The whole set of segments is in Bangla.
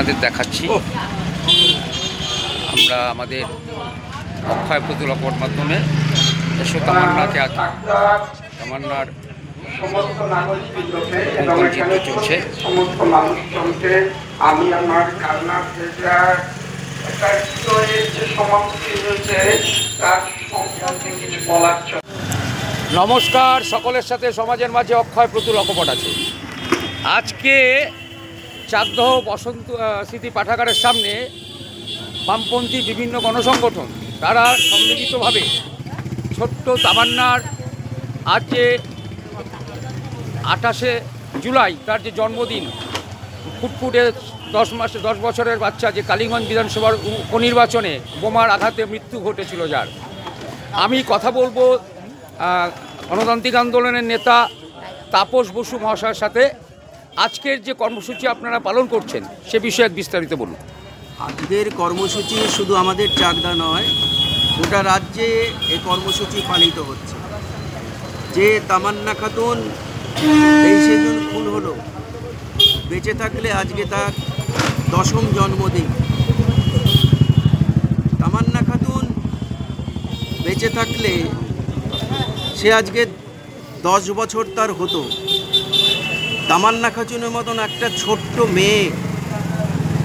আপনাদের দেখাচ্ছি। আমরা আমাদের অক্ষয় প্রতিলকর মাধ্যমে এসো তামান্নাকে তামান্নার সমস্ত নাগরিককে এবং চলছে সমস্ত মানুষজনকে আমি আমার কান্নার যে সমাপ্তি হয়েছে তার সম্পর্কে কিছু বলার জন্য। নমস্কার সকলের সাথে সমাজের মাঝে অক্ষয় প্রতুল অকপট আছে। আজকে চাকদহ বসন্ত স্মৃতি পাঠাগারের সামনে বামপন্থী বিভিন্ন গণসংগঠন তারা সম্মিলিতভাবে ছোট্ট তামান্নার আজ যে 28শে জুলাই তার যে জন্মদিন, ফুটফুটে 10 বছরের বাচ্চা যে কালীগঞ্জ বিধানসভার উপনির্বাচনে বোমার আঘাতে মৃত্যু ঘটেছিল, যার আমি কথা বলবো গণতান্ত্রিক আন্দোলনের নেতা তাপস বসু মহাশয়ের সাথে। আজকের যে কর্মসূচি আপনারা পালন করছেন সে বিষয়ে বিস্তারিত বলুন। আজকের কর্মসূচি শুধু আমাদের চাকদা নয়, গোটা রাজ্যে এই কর্মসূচি পালিত হচ্ছে। যে তামান্না খাতুন 23শে জুন খুন হলো, বেঁচে থাকলে আজকে তার 10ম জন্মদিন। তামান্না খাতুন বেঁচে থাকলে সে আজকে 10 বছর তার হতো। তামান্না খাতুনের মতন একটা ছোট্ট মেয়ে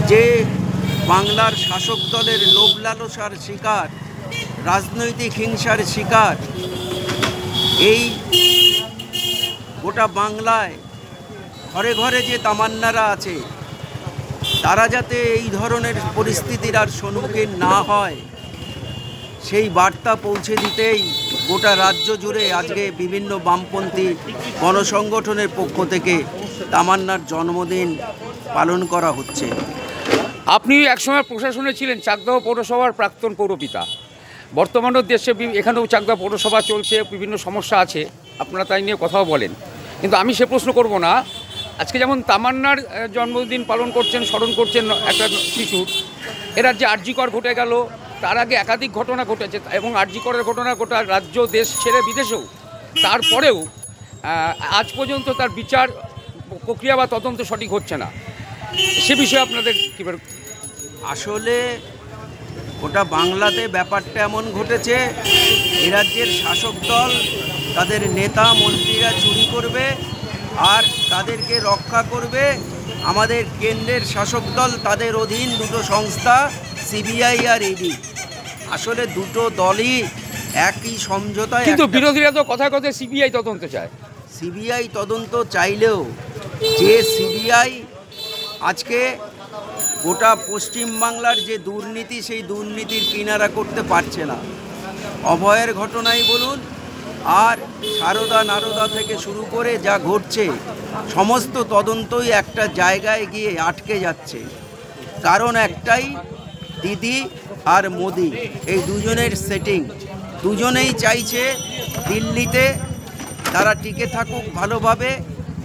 যে বাংলার শাসক দলের লোভ লালসার শিকার, রাজনৈতিক হিংসার শিকার, এই গোটা বাংলায় ঘরে ঘরে যে তামান্নারা আছে তারা যাতে এই ধরনের পরিস্থিতির আর সম্মুখীন না হয় সেই বার্তা পৌঁছে দিতেই গোটা রাজ্য জুড়ে আজকে বিভিন্ন বামপন্থী গণসংগঠনের পক্ষ থেকে তামান্নার জন্মদিন পালন করা হচ্ছে। আপনি একসময় প্রশাসনে ছিলেন, চাকদহ পৌরসভার প্রাক্তন পৌরপিতা। বর্তমানেও দেশে এখানেও চাকদহ পৌরসভা চলছে, বিভিন্ন সমস্যা আছে, আপনারা তাই নিয়ে কথাও বলেন, কিন্তু আমি সে প্রশ্ন করব না। আজকে যেমন তামান্নার জন্মদিন পালন করছেন, স্মরণ করছেন একটা শিশুর, এরা যে আরজিকর ঘটে গেল, তার আগে একাধিক ঘটনা ঘটেছে এবং আরজিকরের ঘটনা গোটা রাজ্য দেশ ছেড়ে বিদেশেও, তারপরেও আজ পর্যন্ত তার বিচার প্রক্রিয়া বা তদন্ত সঠিক হচ্ছে না। সে বিষয়ে আপনাদের কীভাবে? আসলে গোটা বাংলাতে ব্যাপারটা এমন ঘটেছে, এ রাজ্যের শাসক দল তাদের নেতা মন্ত্রীরা চুরি করবে আর তাদেরকে রক্ষা করবে আমাদের কেন্দ্রের শাসক দল, তাদের অধীন দুটো সংস্থা সিবিআই আর ইডি। আসলে দুটো দলই একই সমঝোতায়। কিন্তু বিরোধীরা তো কথায় কথায় সিবিআই তদন্ত চায়। সিবিআই তদন্ত চাইলেও যে সিবিআই আজকে গোটা পশ্চিমবাংলার যে দুর্নীতি, সেই দুর্নীতির কিনারা করতে পারছে না। অভয়ের ঘটনাই বলুন আর সারদা নারদা থেকে শুরু করে যা ঘটছে, সমস্ত তদন্তই একটা জায়গায় গিয়ে আটকে যাচ্ছে। কারণ একটাই, দিদি আর মোদি, এই দুজনের সেটিং। দুজনেই চাইছে দিল্লিতে তারা টিকে থাকুক ভালোভাবে,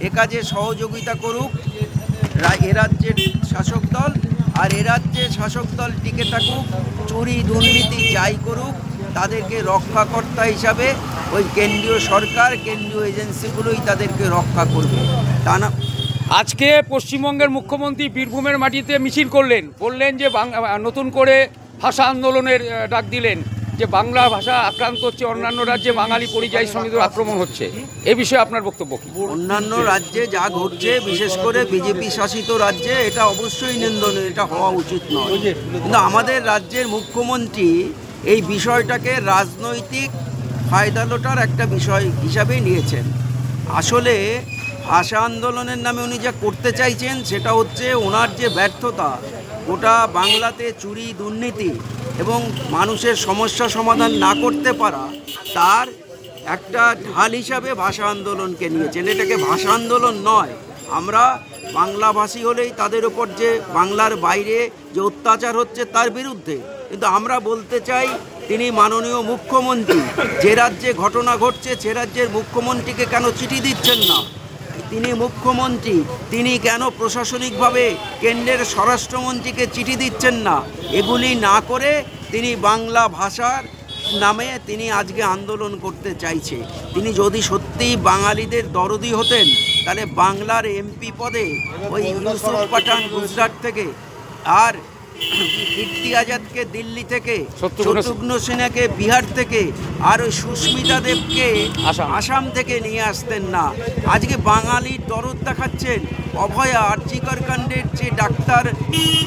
এ কাজে সহযোগিতা করুক এ রাজ্যের শাসক দল, আর এ রাজ্যে শাসক দল টিকে থাকুক, চুরি দুর্নীতি যাই করুক তাদেরকে রক্ষাকর্তা হিসাবে ওই কেন্দ্রীয় সরকার, কেন্দ্রীয় এজেন্সিগুলোই তাদেরকে রক্ষা করবে। তা না, আজকে পশ্চিমবঙ্গের মুখ্যমন্ত্রী বীরভূমের মাটিতে মিছিল বললেন যে নতুন করে ভাষা আন্দোলনের ডাক দিলেন, যে বাংলা ভাষা আক্রান্ত হচ্ছে, অন্যান্য রাজ্যে বাঙালি পরিযায়ী শ্রমিকদের আক্রমণ হচ্ছে। এ বিষয়ে আপনার বক্তব্য কী? অন্যান্য রাজ্যে যা ঘটছে, বিশেষ করে বিজেপি শাসিত রাজ্যে, এটা অবশ্যই নিন্দনীয়, এটা হওয়া উচিত নয়। কিন্তু আমাদের রাজ্যের মুখ্যমন্ত্রী এই বিষয়টাকে রাজনৈতিক ফায়দা লোটার একটা বিষয় হিসাবে নিয়েছেন। আসলে ভাষা আন্দোলনের নামে উনি যা করতে চাইছেন সেটা হচ্ছে ওনার যে ব্যর্থতা, গোটা বাংলাতে চুরি দুর্নীতি এবং মানুষের সমস্যা সমাধান না করতে পারা, তার একটা ঢাল হিসাবে ভাষা আন্দোলনকে নিয়েছেন। এটাকে ভাষা আন্দোলন নয়। আমরা বাংলাভাষী হলেই তাদের ওপর যে বাংলার বাইরে যে অত্যাচার হচ্ছে তার বিরুদ্ধে, কিন্তু আমরা বলতে চাই তিনি মাননীয় মুখ্যমন্ত্রী, যে রাজ্যে ঘটনা ঘটছে সে রাজ্যের মুখ্যমন্ত্রীকে কেন চিঠি দিচ্ছেন না? তিনি মুখ্যমন্ত্রী, তিনি কেন প্রশাসনিকভাবে কেন্দ্রের স্বরাষ্ট্রমন্ত্রীকে চিঠি দিচ্ছেন না? এগুলি না করে তিনি বাংলা ভাষার নামে তিনি আজকে আন্দোলন করতে চাইছে। তিনি যদি সত্যিই বাঙালিদের দরদি হতেন তাহলে বাংলার এমপি পদে ওই ইউসুফ পাঠান গুজরাট থেকে আর কীর্তি আজাদকে দিল্লি থেকে, শত্রুঘ্ন শত্রুঘ্ন সিনহাকে বিহার থেকে, আর ওই সুস্মিতা দেবকে আসাম থেকে নিয়ে আসতেন না। আজকে বাঙালির দরদ দেখাচ্ছেন। অভয়া আরজিকর কাণ্ডের যে ডাক্তার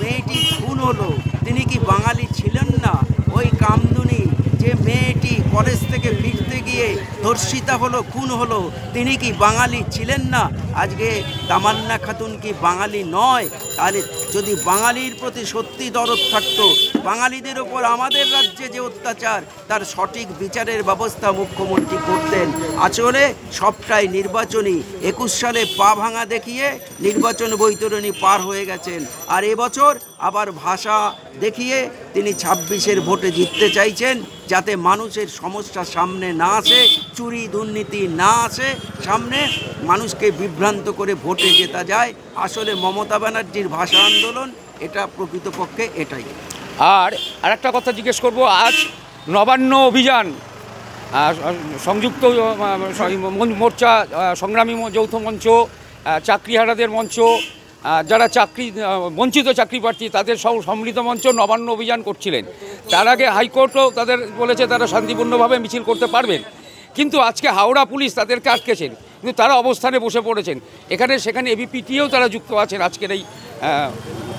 মেয়েটি খুন হলো, তিনি কি বাঙালি ছিলেন না? ওই কামদুনি যে মেয়েটি কলেজ থেকে ফিরতে গিয়ে ধর্ষিতা হলো, খুন হলো, তিনি কি বাঙালি ছিলেন না? আজকে তামান্না খাতুন কি বাঙালি নয়? তাহলে যদি বাঙালির প্রতি সত্যি দরদ থাকতো, বাঙালিদের ওপর আমাদের রাজ্যে যে অত্যাচার, তার সঠিক বিচারের ব্যবস্থা মুখ্যমন্ত্রী করতেন। আসলে সবটাই নির্বাচনী। 21 সালে পা ভাঙা দেখিয়ে নির্বাচন বৈতরণী পার হয়ে গেছেন, আর এবছর আবার ভাষা দেখিয়ে তিনি 26-এর ভোটে জিততে চাইছেন, যাতে মানুষের সমস্যা সামনে না আসে, চুরি দুর্নীতি না আসে সামনে, মানুষকে বিভ্রান্ত করে ভোটে জেতা যায়। আসলে মমতা ব্যানার্জির ভাষা আন্দোলন এটা প্রকৃতপক্ষে এটাই। আর আরেকটা কথা জিজ্ঞেস করব, আজ নবান্ন অভিযান, সংযুক্ত মোর্চা, সংগ্রামী যৌথ মঞ্চ, চাকরিহারাদের মঞ্চ, যারা বঞ্চিত চাকরি প্রার্থী তাদের সব সম্মিলিত মঞ্চ নবান্ন অভিযান করছিলেন। তার আগে হাইকোর্টও তাদের বলেছে তারা শান্তিপূর্ণভাবে মিছিল করতে পারবেন, কিন্তু আজকে হাওড়া পুলিশ তাদেরকে আটকেছেন, কিন্তু তারা অবস্থানে বসে পড়েছেন। সেখানে এবিপিটিও তারা যুক্ত আছেন আজকের এই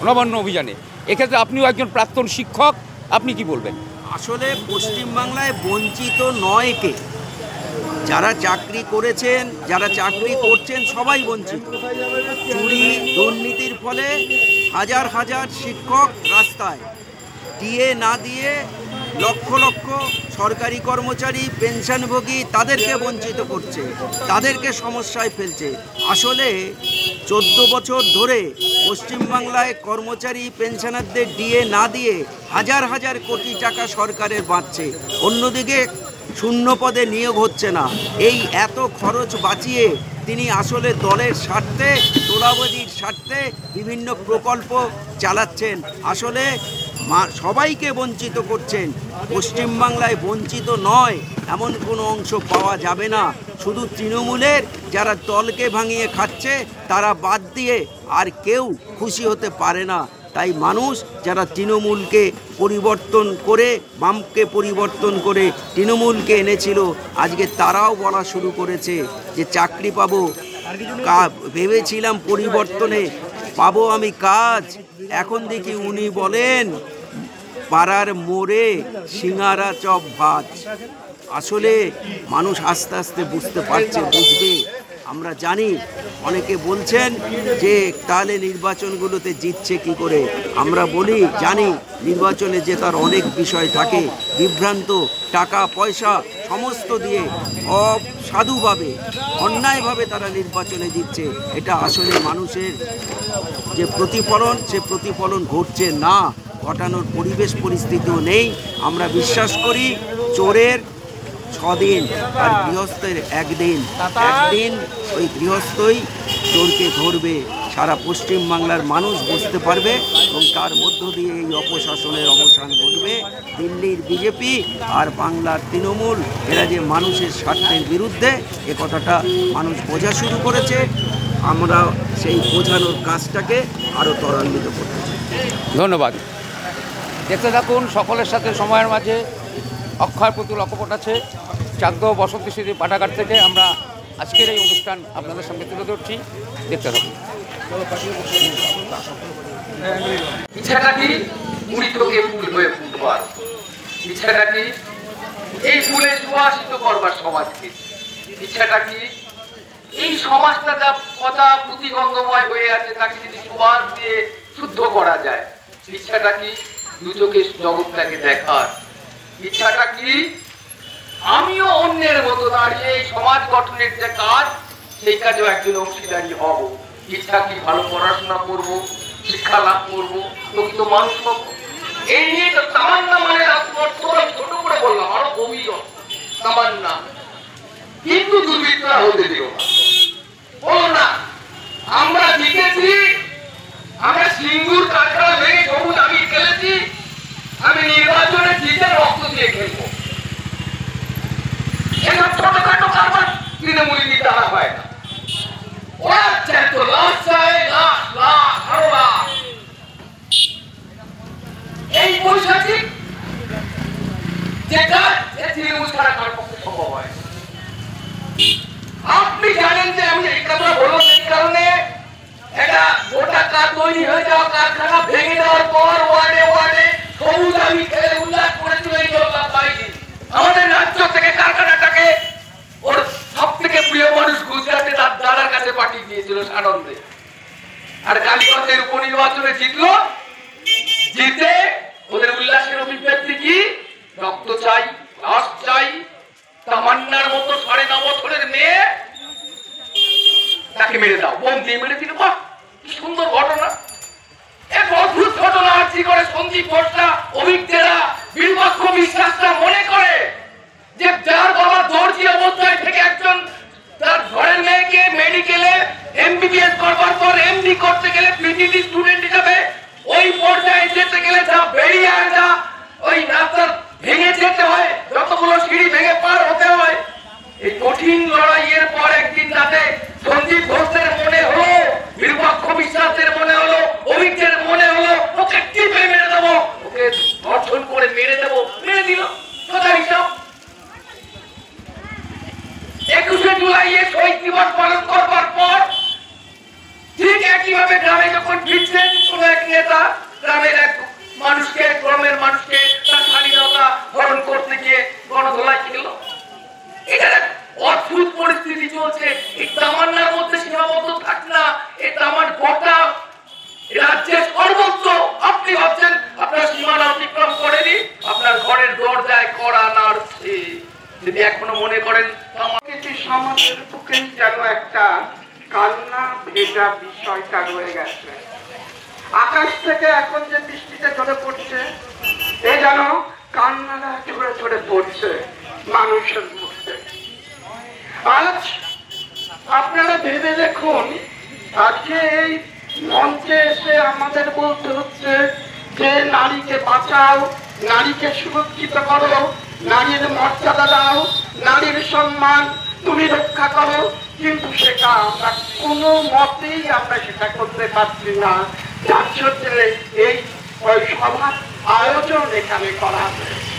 নবান্ন অভিযানে। এক্ষেত্রে আপনিও একজন প্রাক্তন শিক্ষক, আপনি কি বলবেন? আসলে পশ্চিমবাংলায় বঞ্চিত নয় কে, যারা চাকরি করেছেন, যারা চাকরি করছেন, সবাই বঞ্চিত। চুরি দুর্নীতির ফলে হাজার হাজার শিক্ষক রাস্তায়, ডিএ না দিয়ে লক্ষ লক্ষ সরকারি কর্মচারী, পেনশনভোগী, তাদেরকে বঞ্চিত করছে, তাদেরকে সমস্যায় ফেলছে। আসলে 14 বছর ধরে পশ্চিমবাংলায় কর্মচারী পেনশনারদের ডিএ না দিয়ে হাজার হাজার কোটি টাকা সরকারের বাঁচছে, অন্যদিকে শূন্য পদে নিয়োগ হচ্ছে না। এই এত খরচ বাঁচিয়ে তিনি আসলে দলের স্বার্থে, তোলাবাজির স্বার্থে বিভিন্ন প্রকল্প চালাচ্ছেন। আসলে সবাইকে বঞ্চিত করছেন। পশ্চিমবাংলায় বঞ্চিত নয় এমন কোনো অংশ পাওয়া যাবে না। শুধু তৃণমূলের যারা দলকে ভাঙিয়ে খাচ্ছে তারা বাদ দিয়ে আর কেউ খুশি হতে পারে না। তাই মানুষ যারা তৃণমূলকে পরিবর্তন করে, বামকে পরিবর্তন করে তৃণমূলকে এনেছিল, আজকে তারাও বলা শুরু করেছে যে চাকরি পাবো, ভেবেছিলাম পরিবর্তনে পাবো আমি কাজ, এখন দেখি উনি বলেন পাড়ার মোড়ে সিঙ্গারা চপ ভাত। আসলে মানুষ আস্তে আস্তে বুঝতে পারছে, বুঝবে। আমরা জানি অনেকে বলছেন যে তাহলে নির্বাচনগুলোতে জিতছে কি করে। আমরা বলি জানি নির্বাচনে জেতার অনেক বিষয় থাকে, বিভ্রান্ত টাকা পয়সা সমস্ত দিয়ে অসাধুভাবে, অন্যায়ভাবে তারা নির্বাচনে জিতছে। এটা আসলে মানুষের যে প্রতিফলন, সে প্রতিফলন ঘটছে না, ঘটানোর পরিবেশ পরিস্থিতিও নেই। আমরা বিশ্বাস করি চোরের 6 দিন আর গৃহস্থের একদিন ওই গৃহস্থই চোরকে ধরবে। সারা পশ্চিমবাংলার মানুষ বুঝতে পারবে এবং তার মধ্য দিয়ে এই অপশাসনের অবসান ঘটবে। দিল্লির বিজেপি আর বাংলার তৃণমূল এরা যে মানুষের স্বার্থের বিরুদ্ধে, এ কথাটা মানুষ বোঝা শুরু করেছে। আমরা সেই বোঝানোর কাজটাকে আরও ত্বরান্বিত করতে চাই। ধন্যবাদ। দেখতে থাকুন সকলের সাথে সময়ের মাঝে অক্ষয় পুতুল অকপট আছে। চাকদহ বসন্তী স্মৃতি পাঠাগার থেকে আমরা আজকের এই অনুষ্ঠান আপনাদের সঙ্গে তুলে ধরছি, দেখতে থাকুন। ইচ্ছাটা কি পুরী থেকে ফুল হয়ে ফুটবার, ইচ্ছাটা কি এই ফুলে সুবাসিত করবার সমাজকে, ইচ্ছাটা কি এই সমাজটা যা কথা প্রতিগন্ধময় হয়ে আছে তাকে যদি সুবাস দিয়ে শুদ্ধ করা যায়, ইচ্ছাটা কি দু চোখে জগৎটাকে দেখার, ইচ্ছাটা কি আমিও অন্যের মতো দাঁড়িয়ে এই সমাজ গঠনের যে কাজ, সেই কাজেও একজন অংশীদারি হব। ইচ্ছা কি ভালো পড়াশোনা করব, শিক্ষা লাভ করবো, প্রকৃত মানুষ হব। এই নিয়ে তো তামান্না মানে ছোট করে বললাম, আরো গভীর তামান্না, কিন্তু দুর্বৃত্তরা হতে দিও না, বলো না আমরা জিতেছি, আমরা সিঙ্গুর কারখানা ভেঙে সবুজ আমি খেলেছি, আমি নির্বাচনে জিতে রক্ত দিয়ে খেলবো। এসব ছোটখাটো কারবার তৃণমূল দ্বারা হয় না। ওরা চায় তো লাশ চায়, লাশ লাশ আরো লাশ। মেরে দাও, বোম দিয়ে মেরে দিল। বাহ, কি সুন্দর ঘটনা, এক অদ্ভুত ঘটনা। আর্জি করে সন্দীপ ঘোষরা, অভিজ্ঞরা, বিরূপাক্ষ বিশ্বাসরা মনে করে যে যার বাবা দর্জি অবস্থায় থেকে একজন তার ঘরের মেয়েকে মেডিকেলে এমবিবিএস করবার পর এমডি করতে গেলে পিজিডি স্টুডেন্ট হিসাবে ওই পর্যায়ে যেতে গেলে যা বেরিয়ে আসা, ওই রাস্তার ভেঙে যেতে হয়, যতগুলো সিঁড়ি ভেঙে পার হতে হয়, এই কঠিন লড়াইয়ের পর একদিন রাতে সন্দীপ ঘোষের মনে হলো, বিরূপাক্ষ বিশ্বাসের মনে হলো, অভিজ্ঞের মনে হলো ওকে টিপে মেরে দেবো, ওকে ধর্ষণ করে মেরে দেবো, মেরে দিল। সোজা হিসাব। 21শে জুলাই শহীদ দিবস পালন করবার পর ঠিক একইভাবে গ্রামে যখন ফিরছেন কোন এক নেতা গ্রামের এক মানুষকে, গ্রামের মানুষকে তার স্বাধীনতা হরণ করতে গিয়ে গণধোলাই খেল। এটা অদ্ভুত পরিস্থিতি চলছে। এই তামান্নার মধ্যে সীমাবদ্ধ থাক না, এই তামান গোটা রাজ্যের সর্বত্র। আপনি ভাবছেন আপনার সীমানা অতিক্রম করেনি, আপনার ঘরের দরজায় কড়া নাড়ছে। যদি এখনো মনে করেন সমাজের বুকেই যেন একটা কান্না ভেজা বিষয়টা রয়ে গেছে। আকাশ থেকে এখন যে বৃষ্টিতে ঝরে পড়ছে, এ যেন কান্নারা ঝরে ঝরে পড়ছে মানুষের মুখে। আজ আপনারা ভেবে দেখুন, আজকে এই মঞ্চে এসে আমাদের বলতে হচ্ছে যে নারীকে বাঁচাও, নারীকে সুরক্ষিত করো, নারীর মর্যাদা দাও, নারীর সম্মান তুমি রক্ষা করো, কিন্তু সেটা আমরা কোনো মতেই আমরা সেটা করতে পারছি না। যার জন্য এই সভার আয়োজন এখানে করা হয়েছে।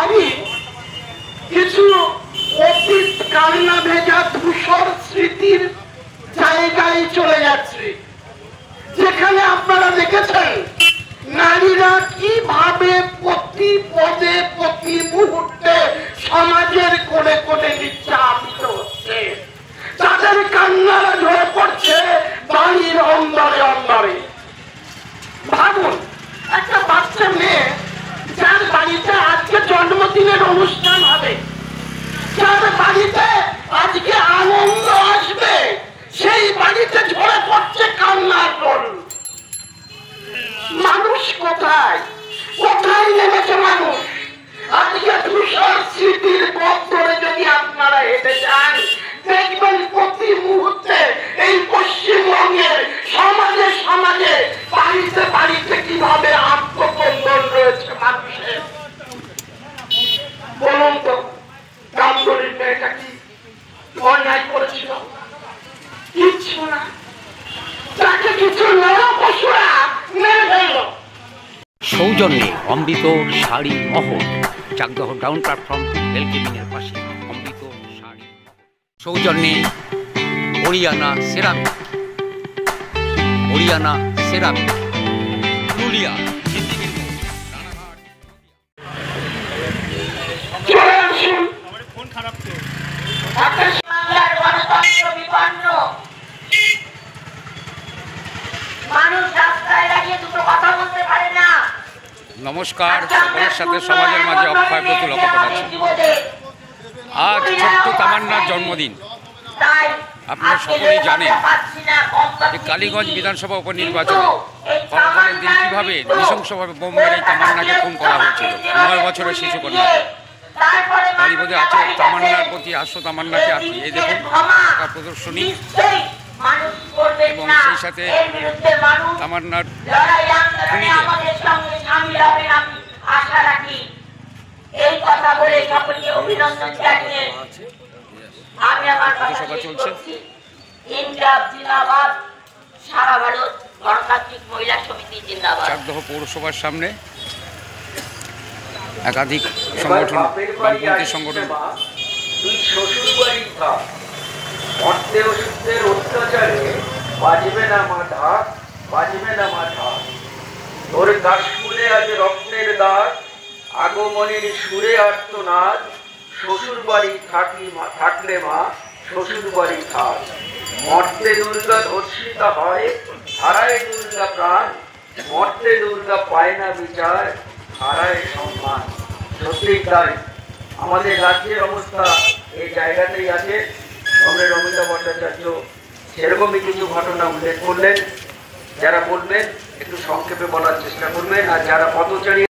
আমি কিছু অতীত কান্না ভেজা ধূসর স্মৃতির জায়গায় চলে যাচ্ছি, যেখানে আপনারা দেখেছেন নারীরা কিভাবে প্রতি পদে প্রতি মুহূর্তে সমাজের কোণে কোণে নির্যাতিত হচ্ছে, তাদের কান্নারা ঝরে পড়ছে বাড়ির অন্দরে অন্দরে। ভাবুন, একটা বাচ্চা মেয়ে যার বাড়িতে আজকে জন্মদিনের অনুষ্ঠান হবে, যার বাড়িতে আজকে আনন্দ আসবে, সেই বাড়িতে ঝরে পড়ছে কান্নার রোল। মানুষ কোথায় কোথায় নেমেছে মানুষ? আজকে ধূসর স্মৃতির পথ ধরে যদি আপনারা হেঁটে যান, দেখবেন প্রতি মুহূর্তে এই পশ্চিমবঙ্গের সমাজে সমাজে বাড়িতে বাড়িতে কিভাবে আত্মকন্দন রয়েছে মানুষের। বলুন তো, গামগড়ির মেয়েটা কি অন্যায় করেছিল? কিচ্ছু না, তাকে কিছু নয় পশুরা মেরে ফেলল। সৌজন্যে অমৃত শাড়ি মহল, চাকদহ ডাউন প্ল্যাটফর্ম রেল কেবিনের পাশে অমৃত শাড়ি। সৌজন্যে হরিয়ানা সেরামিক, হরিয়ানা সেরামিক, পুরুলিয়া, বাংলার গণতন্ত্র বিপন্ন। মানুষ রাস্তায় দাঁড়িয়ে দুটো কথা বলতে পারে না। নমস্কার, সকলের সাথে সমাজের মাঝে অক্ষয় প্রতুল অকপট আছে। আজ ছোট্ট তামান্নার জন্মদিন। আপনারা সকলেই জানেন যে কালীগঞ্জ বিধানসভা উপনির্বাচনে ফলাফলের দিন কীভাবে নৃশংসভাবে বোম মেরে তামান্নাকে খুন করা হয়েছিল 9 বছরের শিশুকন্যাকে। তারই মধ্যে আছে তামান্নার প্রতি আশু তামান্নাকে আঁকি। এই দেখুন তার প্রদর্শনী, এবং সেই সাথে তামান্নার খুনিদের পথসভা চলছে। চাকদহ পৌরসভার সামনে একাধিক সংগঠন, বামপন্থী সংগঠন। তুই শ্বশুর বাড়ি থাক, অর্থে ওষুধের অত্যাচারে বাজবে না মা ঢাক, বাজবে না মা ঢাক। তোর কাশফুলে আজ রক্তের দাগ, আগমনের সুরে আর্তনাদ। শ্বশুর বাড়ি থাকলে মা শ্বশুর বাড়ি থাক। মর্তে দুর্গা ধর্ষিতা হয়, হারায় দুর্গা প্রাণ। মর্তে দুর্গা পায় না বিচার, হারায় সম্মান। সত্যি তাই, আমাদের রাজ্যের অবস্থা এই জায়গাতেই আছে। কমরেড অমিতাভ ভট্টাচার্য সেরকমই কিছু ঘটনা উল্লেখ করলেন। যারা বলবেন একটু সংক্ষেপে বলার চেষ্টা করবেন, আর যারা পথচারী